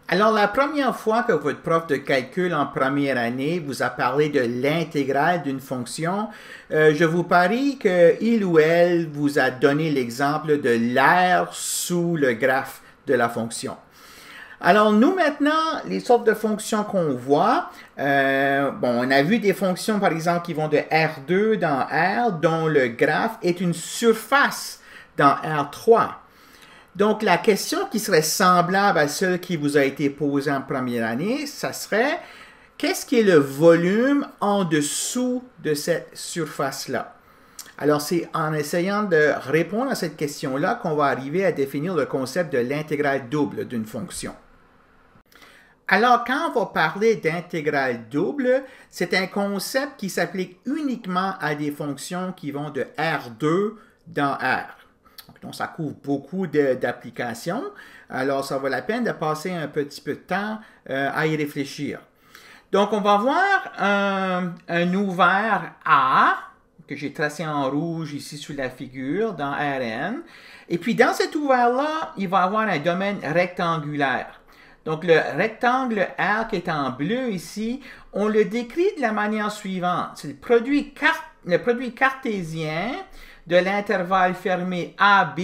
Alors, la première fois que votre prof de calcul en première année vous a parlé de l'intégrale d'une fonction, je vous parie qu'il ou elle vous a donné l'exemple de l'aire sous le graphe de la fonction. Alors, nous, maintenant, les sortes de fonctions qu'on voit, on a vu des fonctions, par exemple, qui vont de R2 dans R, dont le graphe est une surface dans R3. Donc, la question qui serait semblable à celle qui vous a été posée en première année, ça serait, qu'est-ce qui est le volume en dessous de cette surface-là? Alors, c'est en essayant de répondre à cette question-là qu'on va arriver à définir le concept de l'intégrale double d'une fonction. Alors, quand on va parler d'intégrale double, c'est un concept qui s'applique uniquement à des fonctions qui vont de R2 dans R. Donc, ça couvre beaucoup d'applications. Alors, ça vaut la peine de passer un petit peu de temps à y réfléchir. Donc, on va voir un ouvert A, que j'ai tracé en rouge ici sous la figure, dans Rn. Et puis, dans cet ouvert-là, il va avoir un domaine rectangulaire. Donc, le rectangle R qui est en bleu ici, on le décrit de la manière suivante. C'est le produit cartésien de l'intervalle fermé AB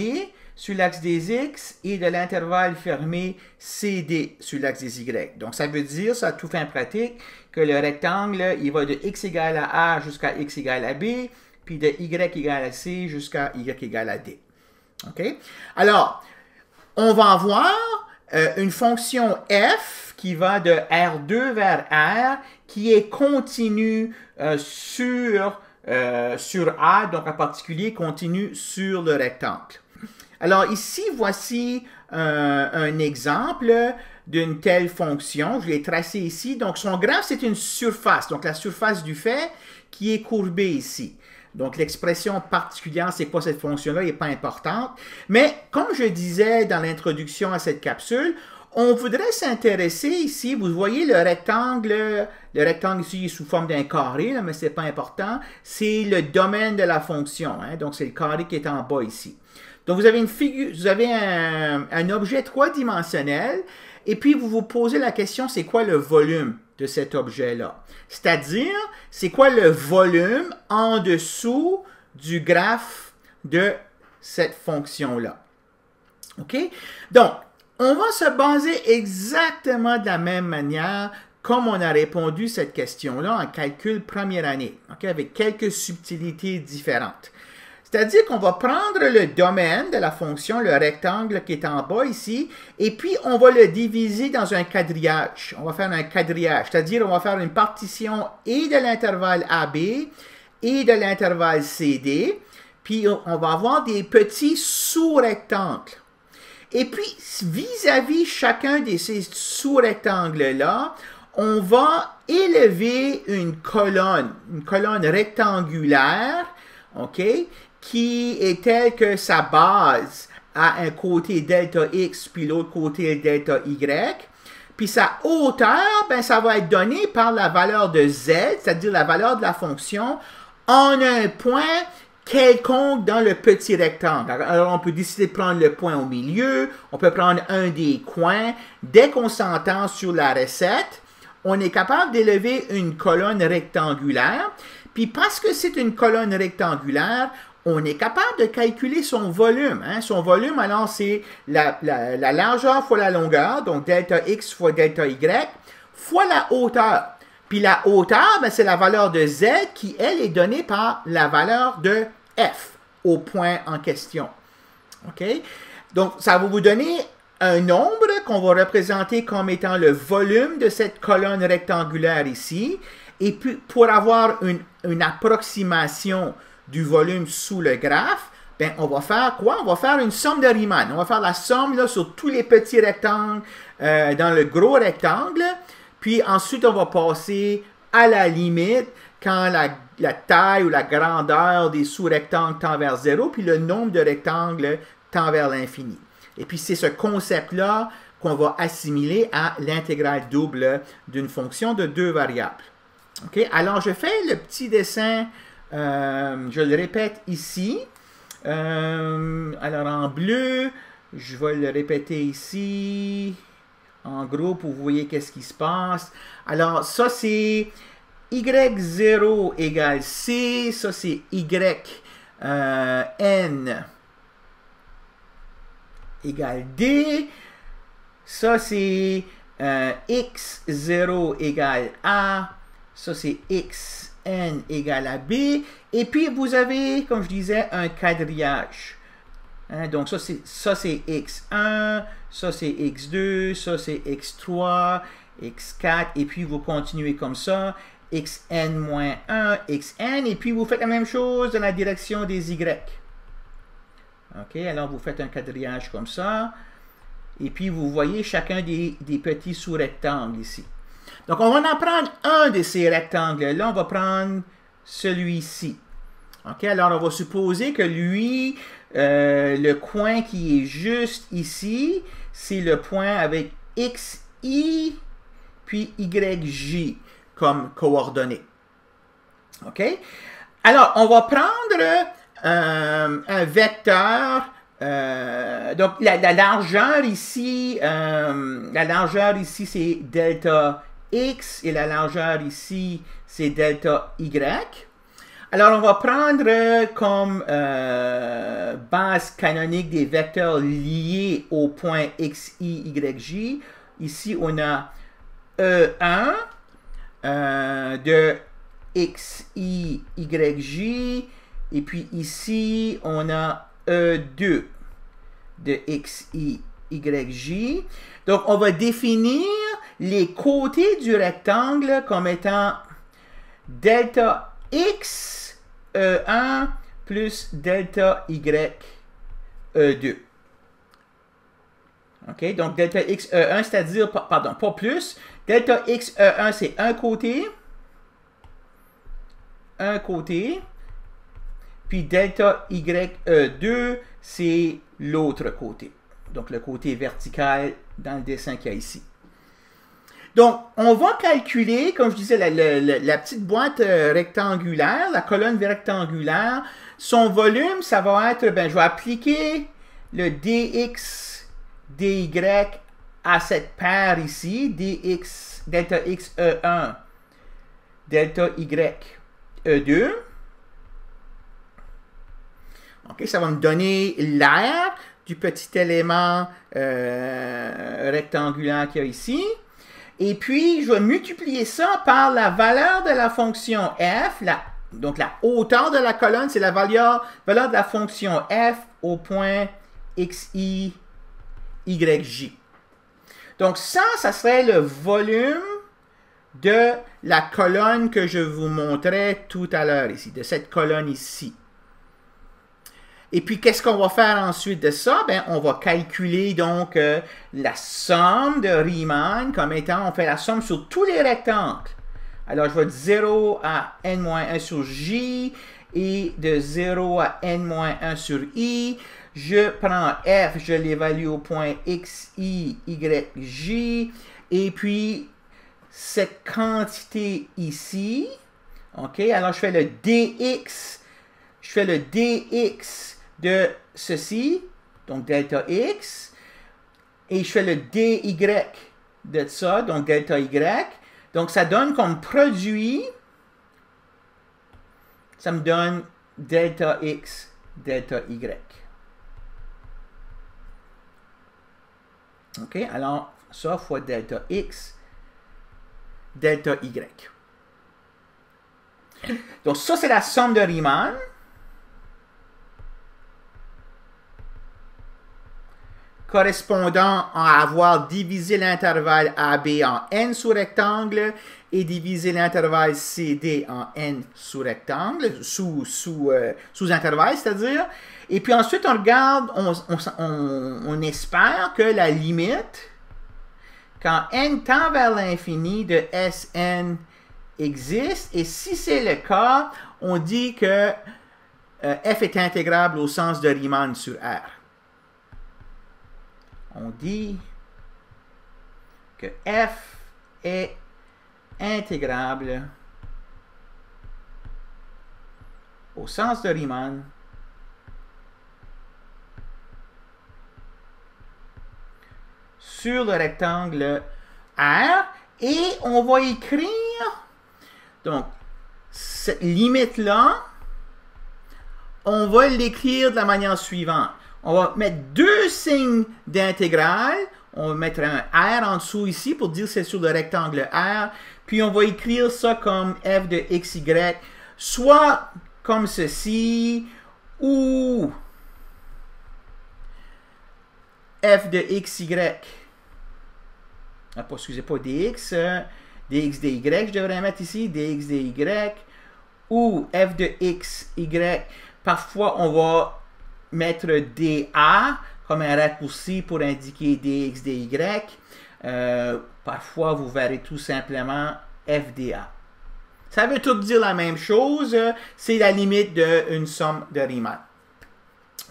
sur l'axe des X et de l'intervalle fermé CD sur l'axe des Y. Donc, ça veut dire, ça à toute fin pratique, que le rectangle, il va de X égale à A jusqu'à X égale à B, puis de Y égale à C jusqu'à Y égale à D. OK? Alors, on va avoir une fonction f qui va de R2 vers R, qui est continue sur A, donc en particulier continue sur le rectangle. Alors ici, voici un exemple d'une telle fonction. Je l'ai tracé ici. Donc son graphe, c'est une surface, donc la surface du fait qui est courbée ici. Donc, l'expression particulière, c'est quoi cette fonction-là, n'est pas importante. Mais, comme je disais dans l'introduction à cette capsule, on voudrait s'intéresser ici, vous voyez le rectangle ici est sous forme d'un carré, là, mais ce n'est pas important, c'est le domaine de la fonction. Hein, donc, c'est le carré qui est en bas ici. Donc, vous avez une figure, vous avez un objet trois-dimensionnel, et puis vous vous posez la question, c'est quoi le volume de cet objet-là? C'est-à-dire, c'est quoi le volume en dessous du graphe de cette fonction-là? OK? Donc, on va se baser exactement de la même manière comme on a répondu cette question-là en calcul première année, OK? Avec quelques subtilités différentes. C'est-à-dire qu'on va prendre le domaine de la fonction, le rectangle qui est en bas ici, et puis on va le diviser dans un quadrillage. On va faire un quadrillage, c'est-à-dire on va faire une partition et de l'intervalle AB et de l'intervalle CD, puis on va avoir des petits sous-rectangles. Et puis, vis-à-vis chacun de ces sous-rectangles-là, on va élever une colonne rectangulaire, OK, qui est telle que sa base a un côté delta x, puis l'autre côté delta y. Puis sa hauteur, ben, ça va être donné par la valeur de z, c'est-à-dire la valeur de la fonction, en un point quelconque dans le petit rectangle. Alors, on peut décider de prendre le point au milieu, on peut prendre un des coins. Dès qu'on s'entend sur la recette, on est capable d'élever une colonne rectangulaire. Puis parce que c'est une colonne rectangulaire, on est capable de calculer son volume. Hein? Son volume, alors, c'est la largeur fois la longueur, donc delta x fois delta y, fois la hauteur. Puis la hauteur, ben, c'est la valeur de z qui, elle, est donnée par la valeur de f au point en question. OK? Donc, ça va vous donner un nombre qu'on va représenter comme étant le volume de cette colonne rectangulaire ici. Et puis, pour avoir une approximation du volume sous le graphe, ben, on va faire quoi? On va faire une somme de Riemann. On va faire la somme là, sur tous les petits rectangles dans le gros rectangle. Puis ensuite, on va passer à la limite quand la taille ou la grandeur des sous-rectangles tend vers 0, puis le nombre de rectangles tend vers l'infini. Et puis, c'est ce concept-là qu'on va assimiler à l'intégrale double d'une fonction de deux variables. OK? Alors, je fais le petit dessin, je le répète ici. Alors, en bleu, je vais le répéter ici. en gros, pour vous voyez qu'est-ce qui se passe. Alors, ça, c'est y0 égale c. Ça, c'est yn égale d. Ça, c'est x0 égale a. Ça, c'est xn égale à b. Et puis, vous avez, comme je disais, un quadrillage. Hein, donc, ça, c'est x1, ça, c'est x2, ça, c'est x3, x4, et puis vous continuez comme ça, xn-1, xn, et puis vous faites la même chose dans la direction des y. OK, alors vous faites un quadrillage comme ça, et puis vous voyez chacun des petits sous-rectangles ici. Donc, on va en prendre un de ces rectangles-là, on va prendre celui-ci. OK, alors on va supposer que lui, le coin qui est juste ici, c'est le point avec xi puis yj comme coordonnées. OK? Alors, on va prendre un vecteur. Donc, la largeur ici, c'est delta x et la largeur ici, c'est delta y. Alors, on va prendre comme base canonique des vecteurs liés au point xi, yj. Ici, on a E1 de xi, yj. Et puis ici, on a E2 de xi, yj. Donc, on va définir les côtés du rectangle comme étant delta x E1 plus delta y E2. OK? Donc, delta x E1, c'est-à-dire, pardon, pas plus. Delta x E1, c'est un côté. Un côté. Puis delta y E2, c'est l'autre côté. Donc, le côté vertical dans le dessin qu'il y a ici. Donc, on va calculer, comme je disais, la petite boîte rectangulaire, la colonne rectangulaire. Son volume, ça va être, ben, je vais appliquer le dx, dy à cette paire ici, dx, delta x E1, delta y E2. OK, ça va me donner l'aire du petit élément rectangulaire qu'il y a ici. Et puis, je vais multiplier ça par la valeur de la fonction f. Donc, la hauteur de la colonne, c'est la valeur de la fonction f au point xi, yj. Donc, ça serait le volume de la colonne que je vous montrais tout à l'heure ici, de cette colonne ici. Et puis, qu'est-ce qu'on va faire ensuite de ça? Ben, on va calculer donc la somme de Riemann comme étant, on fait la somme sur tous les rectangles. Alors, je vais de 0 à n-1 sur J et de 0 à n-1 sur I. Je prends F, je l'évalue au point xi, yj. Et puis, cette quantité ici, OK? Alors, je fais le dx. Je fais le dx de ceci, donc delta x, et je fais le dy de ça, donc delta y. Donc, ça donne comme produit, ça me donne delta x, delta y. OK, alors, ça fois delta x, delta y. Donc, ça, c'est la somme de Riemann. Correspondant à avoir divisé l'intervalle AB en n sous-rectangles et divisé l'intervalle CD en n sous-rectangles, sous-intervalles, c'est-à-dire. Et puis ensuite, on regarde, on espère que la limite, quand n tend vers l'infini de Sn existe. Et si c'est le cas, on dit que f est intégrable au sens de Riemann sur R. On dit que f est intégrable au sens de Riemann sur le rectangle R et on va écrire, donc, cette limite-là, on va l'écrire de la manière suivante. On va mettre deux signes d'intégrale. On va mettre un R en dessous ici pour dire que c'est sur le rectangle R. Puis on va écrire ça comme f de xy, soit comme ceci, ou f de xy, excusez pas dx, dx dy, je devrais mettre ici, dx dy, ou f de xy. Parfois, on va mettre dA comme un raccourci pour indiquer dx dy. Parfois, vous verrez tout simplement fda. Ça veut tout dire la même chose. C'est la limite d'une somme de Riemann.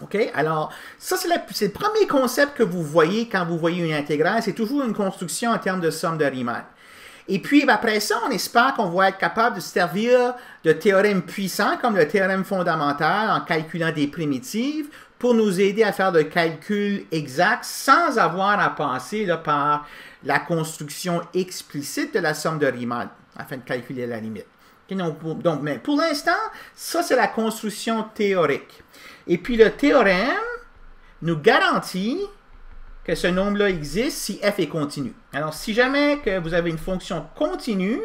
OK? Alors, ça, c'est le premier concept que vous voyez quand vous voyez une intégrale. C'est toujours une construction en termes de somme de Riemann. Et puis, après ça, on espère qu'on va être capable de se servir de théorèmes puissants, comme le théorème fondamental, en calculant des primitives, pour nous aider à faire des calculs exacts sans avoir à passer là, par la construction explicite de la somme de Riemann, afin de calculer la limite. Okay, donc, mais pour l'instant, ça, c'est la construction théorique. Et puis, le théorème nous garantit que ce nombre-là existe si f est continu. Alors, si jamais que vous avez une fonction continue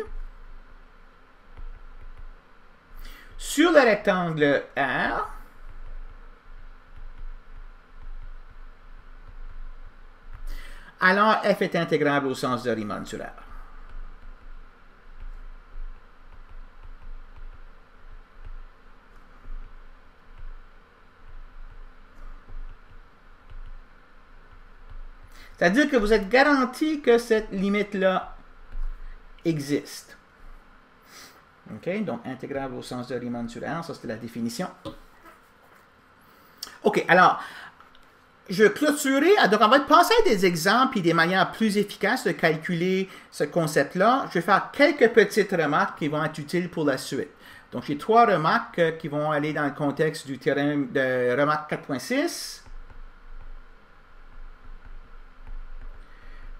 sur le rectangle R, alors f est intégrable au sens de Riemann sur R. C'est-à-dire que vous êtes garanti que cette limite-là existe. OK? Donc, intégrable au sens de Riemann sur R, ça c'était la définition. OK, alors, je vais clôturer. Donc, on va penser à des exemples et des manières plus efficaces de calculer ce concept-là. Je vais faire quelques petites remarques qui vont être utiles pour la suite. Donc, j'ai trois remarques qui vont aller dans le contexte du théorème de remarque 4.6.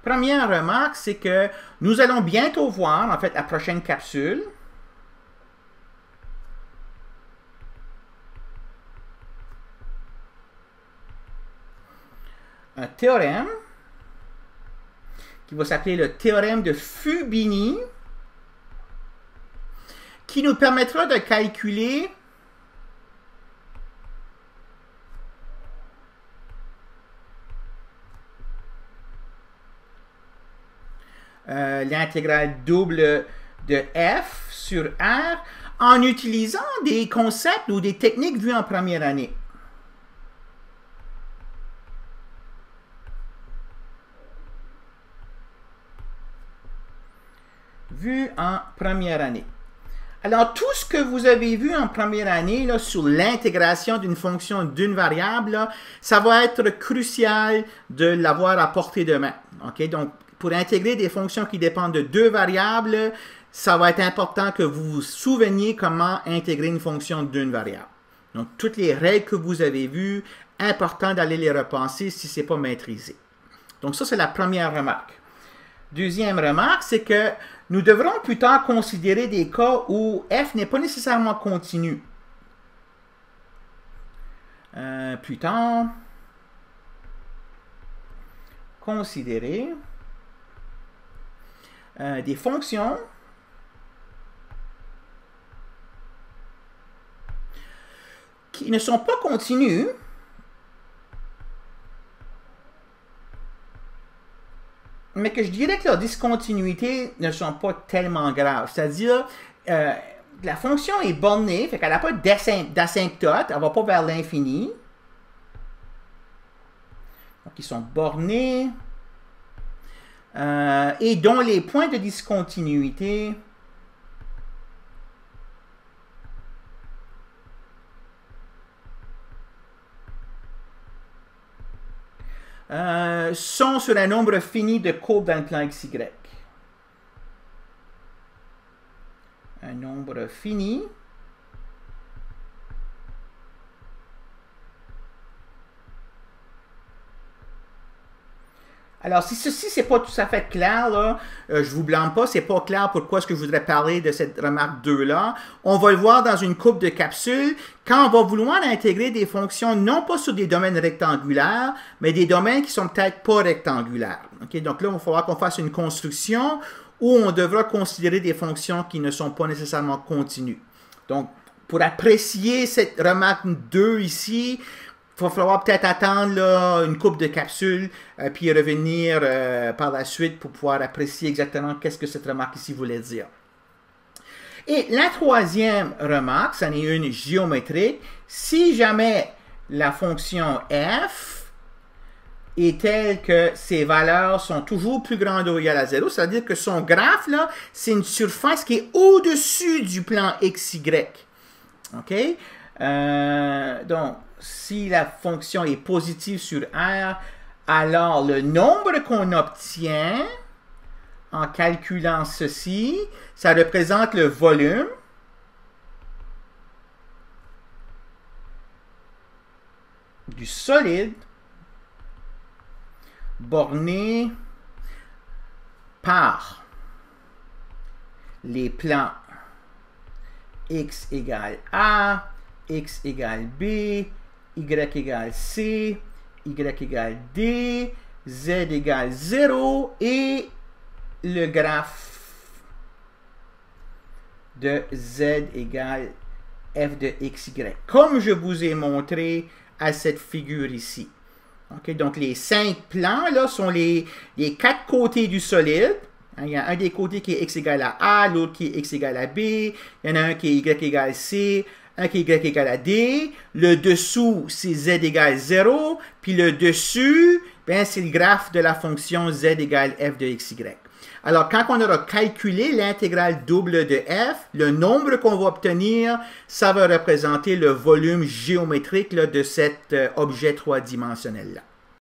Première remarque, c'est que nous allons bientôt voir, en fait, la prochaine capsule, un théorème qui va s'appeler le théorème de Fubini, qui nous permettra de calculer l'intégrale double de f sur R en utilisant des concepts ou des techniques vues en première année. Vues en première année. Alors, tout ce que vous avez vu en première année là, sur l'intégration d'une fonction d'une variable, là, ça va être crucial de l'avoir à portée de main. Okay? Donc, pour intégrer des fonctions qui dépendent de deux variables, ça va être important que vous vous souveniez comment intégrer une fonction d'une variable. Donc, toutes les règles que vous avez vues, important d'aller les repenser si ce n'est pas maîtrisé. Donc, ça, c'est la première remarque. Deuxième remarque, c'est que nous devrons plus tard considérer des cas où f n'est pas nécessairement continu. Plus tard, considérer des fonctions qui ne sont pas continues, mais que je dirais que leurs discontinuités ne sont pas tellement graves. C'est-à-dire, la fonction est bornée, fait qu'elle n'a pas d'asymptote, elle ne va pas vers l'infini. Donc, ils sont bornés. Et dont les points de discontinuité sont sur un nombre fini de courbes dans le plan XY. Un nombre fini Alors, si ceci, c'est pas tout à fait clair, là, je vous blâme pas, c'est pas clair pourquoi est-ce que je voudrais parler de cette remarque 2-là. On va le voir dans une coupe de capsules, quand on va vouloir intégrer des fonctions, non pas sur des domaines rectangulaires, mais des domaines qui sont peut-être pas rectangulaires. Okay? Donc là, il va falloir qu'on fasse une construction où on devra considérer des fonctions qui ne sont pas nécessairement continues. Donc, pour apprécier cette remarque 2 ici, il va falloir peut-être attendre là, une couple de capsules, puis revenir par la suite pour pouvoir apprécier exactement qu'est-ce que cette remarque ici voulait dire. Et la troisième remarque, c'en est une géométrique. Si jamais la fonction f est telle que ses valeurs sont toujours plus grandes ou égales à 0, c'est-à-dire que son graphe, là, c'est une surface qui est au-dessus du plan XY. OK? Donc, si la fonction est positive sur R, alors le nombre qu'on obtient en calculant ceci, ça représente le volume du solide borné par les plans x égale A, x égale B, y égale C, y égale D, z égale 0 et le graphe de z égale f de xy, comme je vous ai montré à cette figure ici. Okay, donc les 5 plans là, sont les 4 côtés du solide. Il y a un des côtés qui est x égale à A, l'autre qui est x égale à B, il y en a un qui est y égale C, un qui est y égale à D, le dessous c'est z égale 0, puis le dessus, ben, c'est le graphe de la fonction z égale f de xy. Alors, quand on aura calculé l'intégrale double de f, le nombre qu'on va obtenir, ça va représenter le volume géométrique là, de cet objet 3-dimensionnel-là.